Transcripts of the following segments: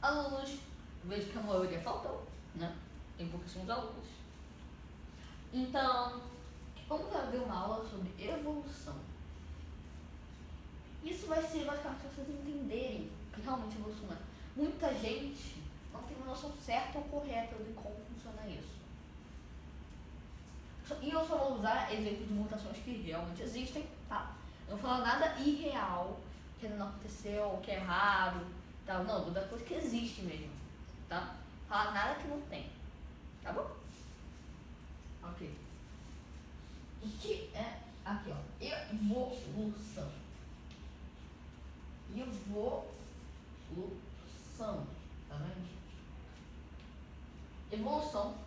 alunos, vejo que a maioria faltou, né? Tem pouquíssimos alunos. Então, vamos ver uma aula sobre evolução. Isso vai ser basicamente para vocês entenderem que realmente evolução é. Muita gente não tem uma noção certa ou correta de como funciona isso. E eu só vou usar exemplos de mutações que realmente existem, tá? Eu não vou falar nada irreal, que ainda não aconteceu, que é raro, tal. Não, vou dar coisa que existe mesmo, tá? Falar nada que não tem, tá bom? Ok. O que é aqui, ó? Evolução. Evolução, tá vendo? Evolução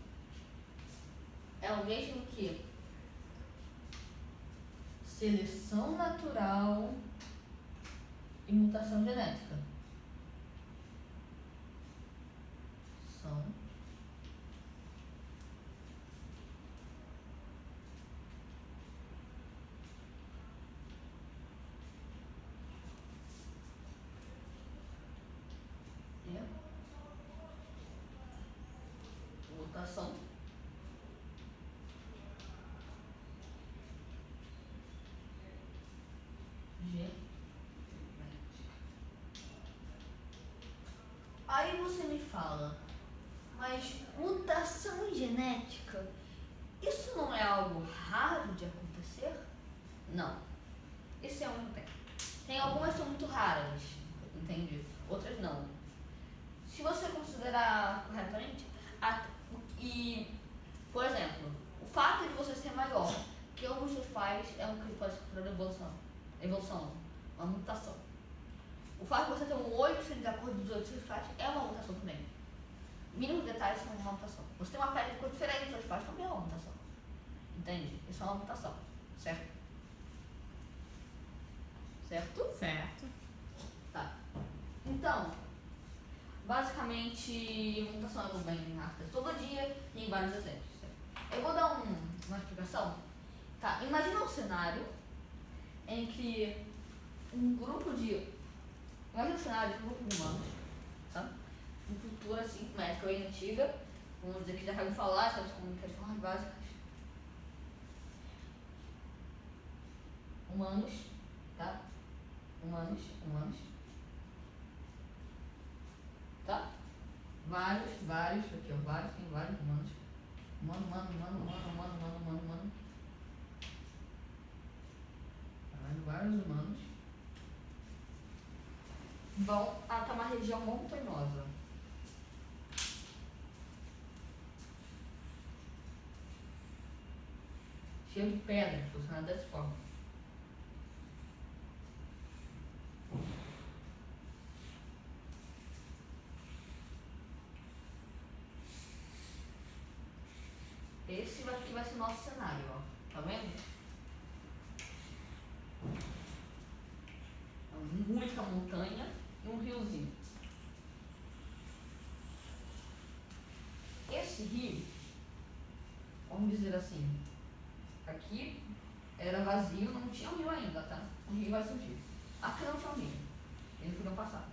é o mesmo que seleção natural e mutação genética. São mutação genética. Aí você me fala, mas mutação genética, isso não é algo raro de acontecer? Não. Esse é um que tem. Tem algumas que são muito raras, entende? Outras não. Se você considerar corretamente, por exemplo, o fato de você ser maior que um dos seus pais é um que pode ser considerado evolução, uma mutação. O fato de você ter um olho ser de acordo com os outros seus pais é uma mutação também. Mínimos detalhes são uma mutação. Você tem uma pele de cor diferente dos seus pais também é uma mutação. Entende? Isso é uma mutação, certo? Certo? Certo. Tá. Então, basicamente, mutação é bem rápida todo dia e em vários exemplos. Certo? Eu vou dar uma explicação. Tá, imagina um cenário em que imagina um cenário de um grupo de humanos, tá? Um futuro assim, uma época bem antiga, vamos dizer que já sabem falar, sabem as comunicações básicas. Humanos, tá? Humanos. Tá? Vários, aqui ó, tem vários humanos. Humano. Tá vendo? Vários humanos vão até uma região montanhosa. Cheio de pedras, funcionando dessa forma. Esse aqui vai ser o nosso cenário, ó. Tá vendo? Muita montanha e um riozinho. Esse rio, vamos dizer assim, aqui era vazio, não tinha um rio ainda, tá? O rio vai surgir. Aqui não tinha um rio. Eles podiam passar.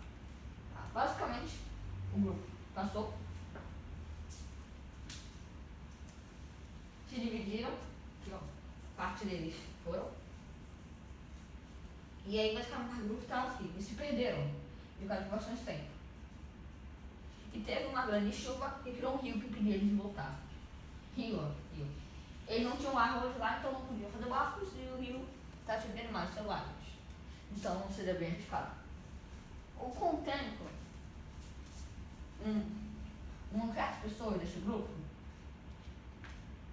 Tá? Basicamente, o grupo passou, se dividiram, aqui, ó, parte deles foram. E aí basicamente o grupo estava assim, eles se perderam, por causa de bastante tempo. E teve uma grande chuva que criou um rio que impedia eles de voltar. Rio. Eles não tinham árvores lá, então não podiam fazer barcos e o rio estava chovendo mais selvagens. Então seria bem arriscado. Com o tempo, certas pessoas desse grupo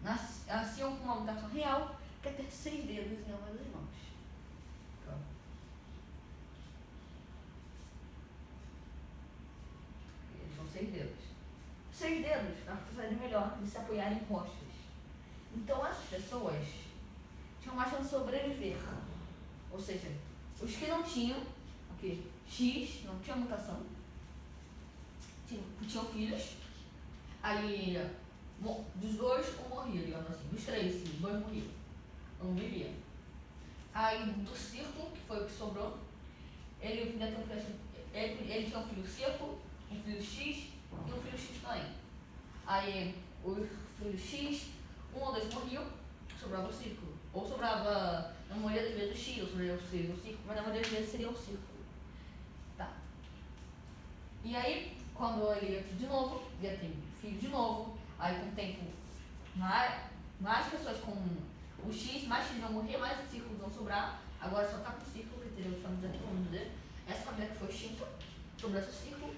nasciam com uma mutação real que é ter 6 dedos em ambas as mãos. Eles são 6 dedos. 6 dedos é uma facilidade melhor de se apoiar em rochas. Então essas pessoas tinham mais chance de sobreviver. Ou seja, os que não tinham, X, não tinha mutação, tinham filhos, aí dos 2 um morria, digamos assim. Dos 3, sim, 2 morriam. Um vivia. Aí do círculo, que foi o que sobrou, ele tinha um filho circo, um fio X e um fio X também. Aí o fio X, um ou dois morriam, sobrava o círculo. Ou sobrava, na maioria das vezes, o X, ou sobrava o círculo, mas na maioria das vezes seria o círculo. Tá. E aí, quando ele ia de novo, ia ter filho de novo, aí com o tempo, mais pessoas com o X, mais X vão morrer, mais círculos vão sobrar. Agora só tá com o círculo, que teria família aqui, vamos dizer. Essa família que foi extinta, sobrou esse círculo.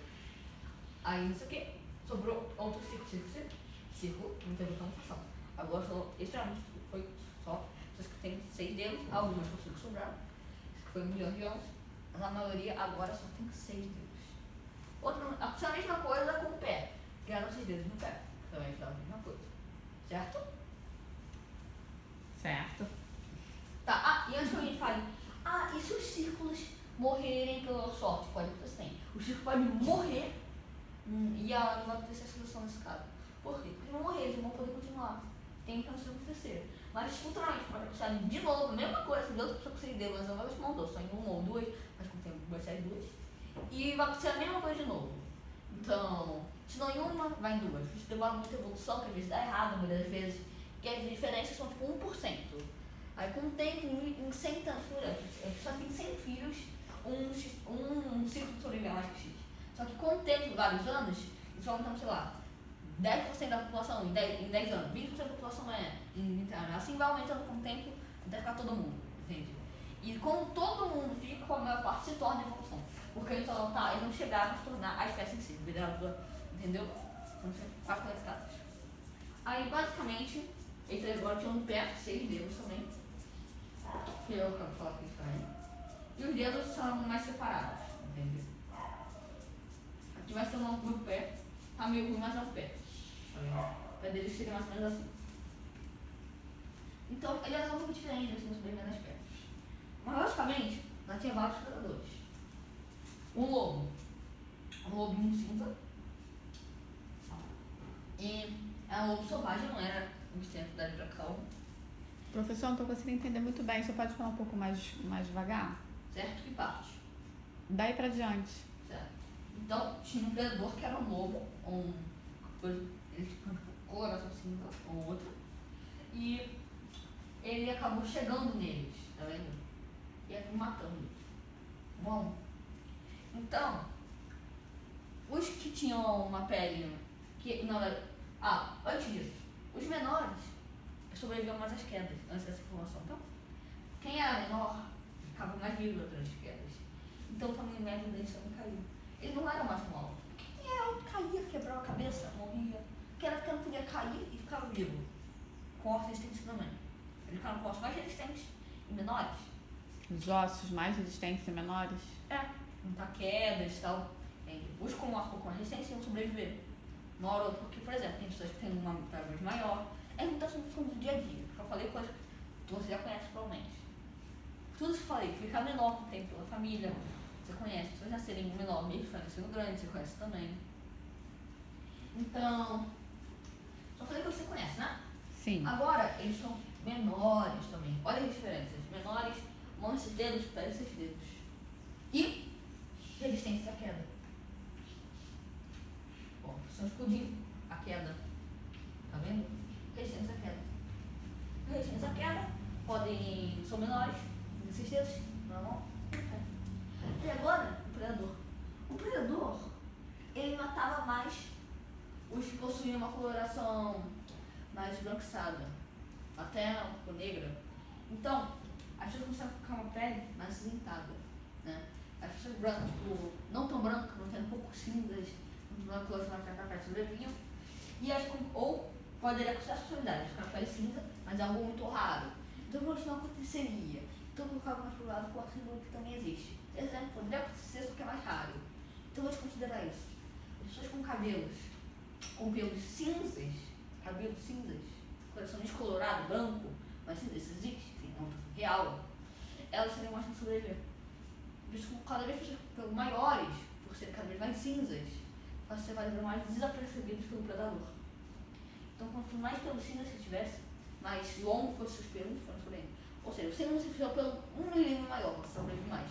Aí isso aqui, sobrou outro círculo, não teve mutação. Agora só, extremamente, foi só pessoas que têm 6 dedos, algumas conseguiram sobrar, que foi 1 milhão de anos, mas a maioria agora só tem 6 dedos. A mesma coisa com o pé, criaram 6 dedos no pé, também é a mesma coisa, certo? Certo. Tá, e antes que a gente fale, e se os círculos morrerem pela sorte? Pode acontecer. O círculo pode morrer e não vai acontecer a solução nesse caso. Por quê? Porque não morrer, eles vão poder continuar. Tem que acontecer. Mas futuramente pode acontecer de novo, a mesma coisa, de outra pessoa que você deu, mas não vai se montou, só em uma ou duas, mas com o tempo vai sair duas. E vai acontecer a mesma coisa de novo. Então, se não em uma, vai em duas. Se demora muita evolução, que às vezes dá errado, muitas das vezes, que as diferenças são tipo 1%. Aí com o tempo, em 100 anos por ano, só tem 100 filhos, um círculo de sobrevivência mais que X. Só que com o tempo, vários anos, eles vão aumentando, sei lá, 10% da população em 10 anos, 20% da população em 20 anos. Assim vai aumentando com o tempo até ficar todo mundo, entende? E como todo mundo fica, a maior parte se torna evolução. Porque eles não chegaram a se tornar a espécie em si, entendeu? Então, quase conectados. Aí, basicamente, eles agora tinham um pé, 6 dedos também, que eu acabo de falar aqui também. E os dedos são mais separados, entendeu? Aqui vai ser o nome do pé, tá meio ruim, mas é um pé. O pé deles seria mais ou menos assim. Então, ele era um pouco diferente assim, dos primeiros pés. Mas, logicamente, nós tinha vários predadores. Um lobo cinza. E era um lobo selvagem, não era um centro da Dracão. Professor, não estou conseguindo entender muito bem. Você pode falar um pouco mais devagar? Certo? Que parte? Daí pra diante. Certo. Então, tinha um predador que era um lobo, ele tinha coloração cinza, ou outra. E ele acabou chegando neles, tá vendo? E acabou matando. Bom, então, os que tinham uma pele que não era... antes disso, os menores sobreviviam mais às quedas, antes dessa informação. Então, quem era menor ficava mais vivo durante as quedas. Então, o tamanho médio deles também caiu. Ele não era mais tão alto. Quem era alto caía, quebrava a cabeça, morria. Quem era pequeno podia cair e ficava vivo. Com resistência também. Eles ficaram com ossos mais resistentes e menores. Os ossos mais resistentes e menores? Não tá quedas e tal. Os com ossos com resistência iam sobreviver. Uma hora ou outra, porque, por exemplo, tem pessoas que têm uma pele maior. É mutação do dia a dia. Que eu falei coisa que você já conhece provavelmente. Tudo isso que eu falei, ficar menor com o tempo pela família. Você conhece, pessoas nascerem menor, meio sendo grande, você conhece também. Então, só falei que você conhece, né? Sim. Agora, eles são menores também. Olha as diferenças. Menores, mãos, esses dedos, pés, esses dedos. E resistência à queda. Bom, precisam explodir a queda. Tá vendo? Resistência à queda. Resistência à queda são menores, esses dedos, não. E agora, o predador. O predador, ele matava mais os que possuíam uma coloração mais esbranquiçada, até um pouco negra. Então, as pessoas começaram a ficar uma pele mais acinzentada, né? As pessoas brancas, tipo, não tão brancas, não tendo um pouco cinzas, uma coloração mais pra cá sobrevinham. E ou poderia acontecer a possibilidade de ficar com a pele cinza, mas é algo muito raro. Então, isso não aconteceria. Então, colocar mais pro lado com a símbolo que também existe. Exemplo, poderia acontecer, só que é mais raro. Então, vamos considerar isso. As pessoas com pelos cinzas, coração descolorado, branco, mas cinza, isso existe, não real, elas seriam mais de sobreviver. Visto que cada vez pessoas com pelos maiores, por serem cada vez mais cinzas, você vai ser mais desapercebidos pelo predador. Então, quanto mais pelos cinzas você tivesse, mais longo fosse seus pelos, ou seja, você não se fizer pelo 1 milímetro maior, você sobrevive mais.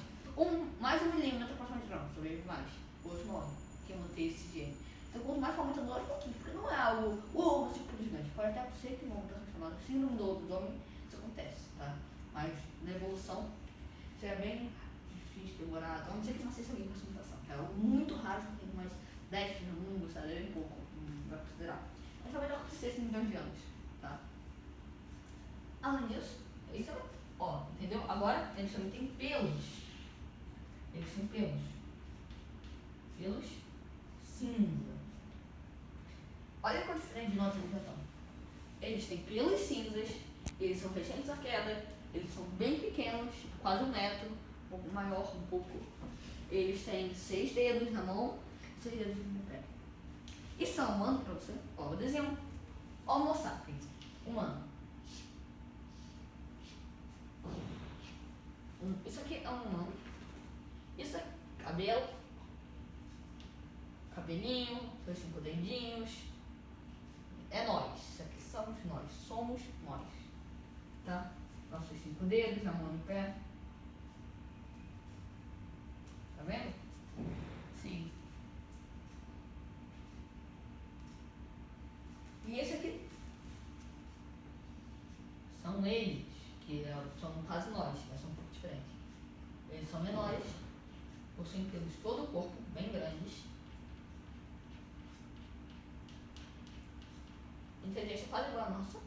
Mais 1 milímetro aproximadamente não, sobrevive mais. O outro morre. que vão ter esse gene. Então, quanto mais for aumentando, lógico, porque não é algo, tipo gigante. Pode até ser que uma mutação chamada síndrome do lobisomem, isso acontece, tá? Mas na evolução, isso é bem difícil, demorado. A não ser que nascesse alguém com essa mutação. É algo muito raro, que tem mais 10 no mundo, sabe? É bem pouco, não vai considerar. Mas talvez não acontecesse em milhões de anos, tá? Além disso, isso é, ó, entendeu? Agora, eles também têm pelos. Eles têm pelos. Pelos cinza. Olha quão diferente de nós eles já estão. Eles têm pelos cinzas, eles são resistentes à queda, eles são bem pequenos, quase 1 metro, um pouco maior, um pouco. Eles têm 6 dedos na mão, 6 dedos no pé. E são humanos pra você? Ó, o desenho Homo sapiens, humano. Isso aqui é um humano. Isso é cabelo, cabelinho, seus 5 dedinhos. É nós. Isso aqui somos nós. Somos nós. Tá? Nossos 5 dedos, a mão no pé. Tá vendo? Sim. E esse aqui são eles, que são quase nós, mas são um pouco diferentes. Eles são menores, possuem pelos todo o corpo, bem grandes. Inteligência quase igual a nossa,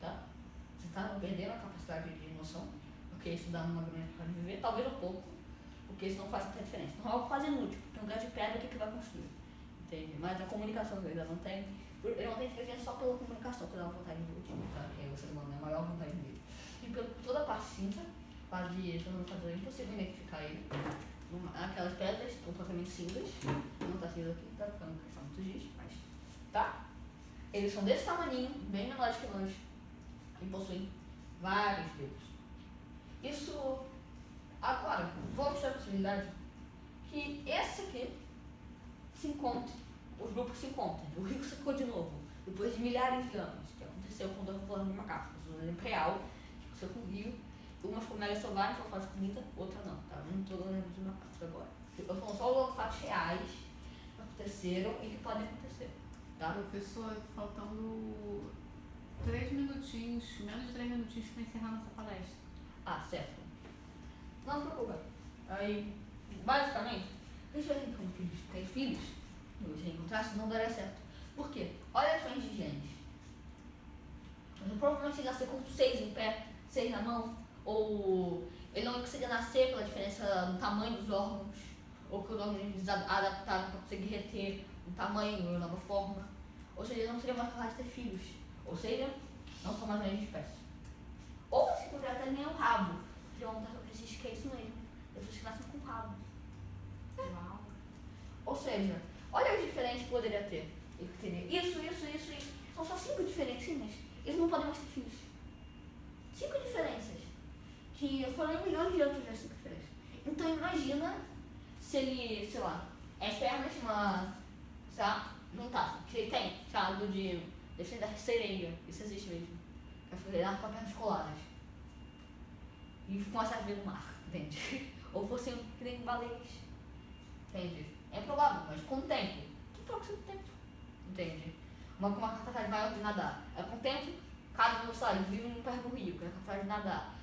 tá? Você está perdendo a capacidade de emoção, porque isso dá uma grande para viver, talvez um pouco, porque isso não faz muita diferença. Não é algo quase inútil, porque um lugar de pedra, o que vai construir? Entende? Mas a comunicação que ele ainda não tem, ele não tem inteligência só pela comunicação, que dá uma vontade inútil, tá? Que é o ser humano, é a maior vontade dele. E por toda a parte cinza, quase é impossível identificar ele. Aquelas pedras completamente cinzas, não tá cinza aqui, tá ficando muito giz, mas tá? Eles são desse tamaninho, bem menores que nós, e possuem vários dedos. Isso, agora, vamos ter a possibilidade que esse aqui se encontre, os grupos se encontrem, o rico se ficou de novo, depois de milhares de anos, que aconteceu com o plano de macacos, um exemplo real, que aconteceu com o rio, uma ficou mega selvagem, que faz comida, outra não, tá? Não estou dando exemplo de macacos agora. Eu estou falando só os fatos reais que aconteceram e que podem acontecer. Tá? Professor, faltando 3 minutinhos, menos de 3 minutinhos para encerrar nossa palestra. Ah, certo. Não se preocupa. Aí, basicamente, se você tem filhos, se você encontrasse, não daria certo. Por quê? Olha as diferenças de genes. Você provavelmente nascer com 6 em pé, 6 na mão, ou ele não conseguia nascer pela diferença no tamanho dos órgãos, ou que os órgãos adaptaram para conseguir reter um tamanho ou nova forma. Ou seja, ele não seria mais capaz de ter filhos. Ou seja, não são mais a mesma espécie. Ou se puder até nem um rabo. Seria uma mutação que é isso mesmo. Pessoas que nascem com rabo. Uau. Ou seja, olha as diferenças que poderia ter. Ele teria isso. São só 5 diferencinhas. Eles não podem mais ter filhos. 5 diferenças. Que foram em milhões de anos já 5 diferenças. Então imagina se ele, sei lá, as pernas tinham uma, sei lá, não tá, que ele tem, sei lá, do de defender da sereia, isso existe mesmo. Vai fazer com as pernas coladas. E começa a viver no mar, entende? Ou fosse que nem baleias, entende? É provável, mas com o tempo. Que próximo tempo, entende? Uma capacidade maior de nadar. Aí com o tempo, cada um sai, vive perto do rio, que é capaz de nadar.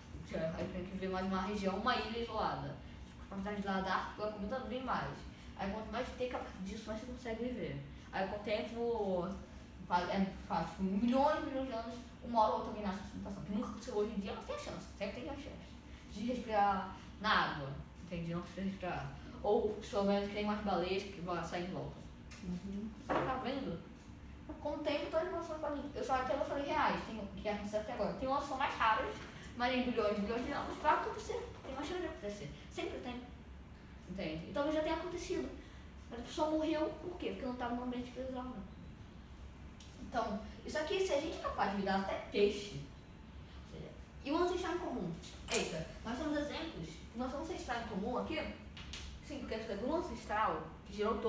Aí tem que ver mais uma região, uma ilha isolada. A capacidade de nadar vai aumentando bem mais. Aí quanto mais tem capacidade disso, mais você consegue viver. Aí com o tempo, faz tipo, milhões de anos, uma hora ou outra alguém nasce com essa mutação. Que nunca aconteceu hoje em dia, mas tem a chance, sempre tem a chance de respirar na água, entende? Não precisa respirar. Ou pelo menos que tem umas baleias que vão sair em volta. Tá vendo? Com o tempo, todas as mutações podem. Eu só até falei reais, que aconteceu até agora. Tem umas que são mais raras, mas em bilhões de anos vai acontecer. Tem mais chance de acontecer. Sempre tem. Entende? E talvez já tenha acontecido. Mas a pessoa morreu por quê? Porque não estava no ambiente que precisava. Então, isso aqui, se a gente é capaz de virar até peixe, e um ancestral em comum. Eita, nós temos exemplos. Nosso ancestral em comum aqui, sim, porque é um ancestral que gerou todo.